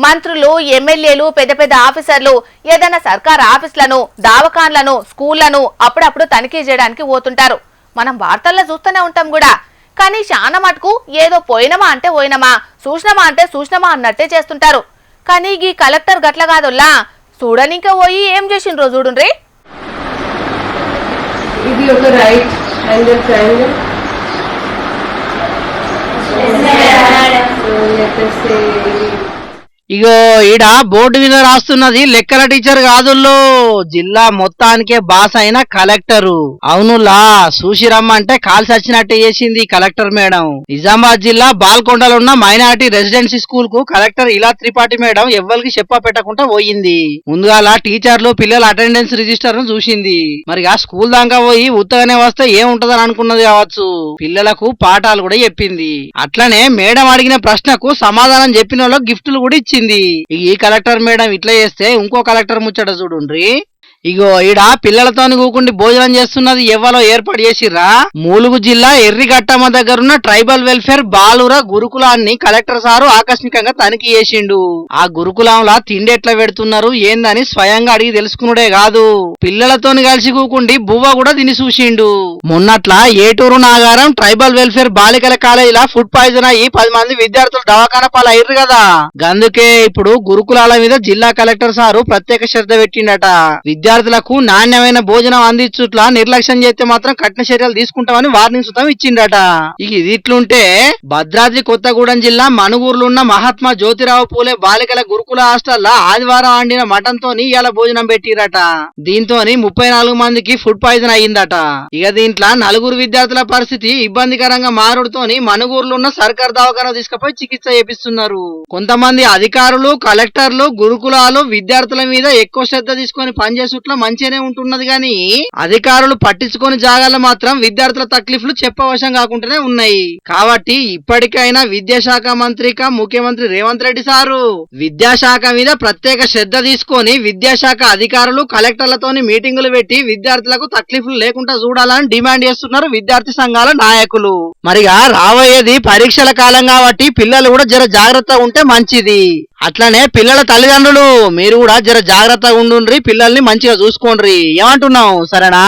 మంత్రులు ఎమ్మెల్యేలు పెద్ద పెద్ద ఆఫీసర్లు ఏదైనా సర్కార్ ఆఫీసులను దవాఖాన్లను స్కూళ్లను అప్పుడప్పుడు తనిఖీ చేయడానికి పోతుంటారు. మనం వార్తల్లో చూస్తూనే ఉంటాం కూడా. కానీ చాలా మటుకు ఏదో పోయినమా అంటే పోయినమా, చూసినమా అంటే చూసినమా అన్నట్టే చేస్తుంటారు. కానీ ఈ కలెక్టర్ గట్ల కాదుల్లా, చూడనిక పోయి ఏం చేసిండ్రో చూడుండ్రి. ఇది ఒక రైట్ హ్యాండెడ్ ట్రయాంగిల్. ఇగో ఈడ బోర్డు మీద రాస్తున్నది లెక్కల టీచర్ కాదుల్లో, జిల్లా మొత్తానికే బాస్ అయిన కలెక్టరు. అవునులా, చూసిరమ్మంటే కాల్సి వచ్చినట్టే చేసింది కలెక్టర్ మేడం. నిజామాబాద్ జిల్లా బాల్కొండలో ఉన్న మైనారిటీ రెసిడెన్సీ స్కూల్ కు కలెక్టర్ ఇలా త్రిపాఠి మేడం ఎవ్వరికి చెప్ప పెట్టకుండా పోయింది. ముందుగా టీచర్లు పిల్లల అటెండెన్స్ రిజిస్టర్ ను చూసింది. మరి ఆ స్కూల్ దాకా పోయి ఉత్తగానే వస్తే ఏముంటదని అనుకున్నది కావచ్చు. పిల్లలకు పాఠాలు కూడా చెప్పింది. అట్లనే మేడం అడిగిన ప్రశ్నకు సమాధానం చెప్పిన వాళ్ళకి గిఫ్టులు కూడా ఇచ్చింది. ఈ కలెక్టర్ మేడం ఇట్లా చేస్తే ఇంకో కలెక్టర్ ముచ్చట చూడుండ్రి. ఇగో ఈడ పిల్లలతోని కూకుండి భోజనం చేస్తున్నది ఎవరో ఏర్పాటు చేసిర్రా. ములుగు జిల్లా ఎర్రిగట్టమ్మ దగ్గరున్న ట్రైబల్ వెల్ఫేర్ బాలుర గురుకులాన్ని కలెక్టర్ సారు ఆకస్మికంగా తనిఖీ చేసిండు. ఆ గురుకులంలా తిండి ఎట్లా పెడుతున్నారు ఏందని స్వయంగా అడిగి తెలుసుకున్నాడే కాదు, పిల్లలతోని కలిసి కూకుండి బువ్వ కూడా తిని చూసిండు. మొన్నట్లా ఏటూరు నాగారం ట్రైబల్ వెల్ఫేర్ బాలికల కాలేజీలా ఫుడ్ పాయిజన్ అయ్యి 10 మంది విద్యార్థులు దవాఖాన పాలు అయ్యారు కదా. గందుకే ఇప్పుడు గురుకులాల మీద జిల్లా కలెక్టర్ సారు ప్రత్యేక శ్రద్ధ పెట్టిండట. విద్యార్థులకు నాణ్యమైన భోజనం అందించుట్లా నిర్లక్ష్యం చేస్తే మాత్రం కఠిన చర్యలు తీసుకుంటామని వార్నింగ్ సుతం ఇచ్చిండట. ఇది ఇట్లుంటే భద్రాద్రి కొత్తగూడెం జిల్లా మనుగూరులో ఉన్న మహాత్మా జ్యోతిరావు పూలే బాలికల గురుకుల హాస్టల్లో ఆదివారం వండిన మటన్ తోని ఇవాళ భోజనం పెట్టిరట. దీంతో 34 మందికి ఫుడ్ పాయిజన్ అయ్యిందట. ఇక దీంట్లో 4 విద్యార్థుల పరిస్థితి ఇబ్బందికరంగా మారుడుతోని మనుగూరులో ఉన్న సర్కార్ దవాఖాన తీసుకుపోయి చికిత్స చేపిస్తున్నారు. కొంతమంది అధికారులు కలెక్టర్లు గురుకులాలు విద్యార్థుల మీద ఎక్కువ శ్రద్ధ తీసుకొని పనిచేసు మంచిగానే ఉంటున్నది గాని అధికారులు పట్టించుకొని జాగాలో మాత్రం విద్యార్థుల తక్లీఫ్లు చెప్పవశం కాకుండానే ఉన్నాయి. కాబట్టి ఇప్పటికైనా విద్యాశాఖ మంత్రిగా ముఖ్యమంత్రి రేవంత్ రెడ్డి సారు విద్యాశాఖ మీద ప్రత్యేక శ్రద్ధ తీసుకొని విద్యాశాఖ అధికారులు కలెక్టర్లతోని మీటింగులు పెట్టి విద్యార్థులకు తక్లీఫ్లు లేకుండా చూడాలని డిమాండ్ చేస్తున్నారు విద్యార్థి సంఘాల నాయకులు. మరిగా రాబోయేది పరీక్షల కాలం కాబట్టి పిల్లలు కూడా జర జాగ్రత్తగా ఉంటే మంచిది. అట్లనే పిల్లల తల్లిదండ్రులు మీరు కూడా జర జాగ్రత్తగా ఉండుండ్రి, పిల్లల్ని మంచిగా చూసుకోండ్రి. ఏమంటున్నావు, సరేనా?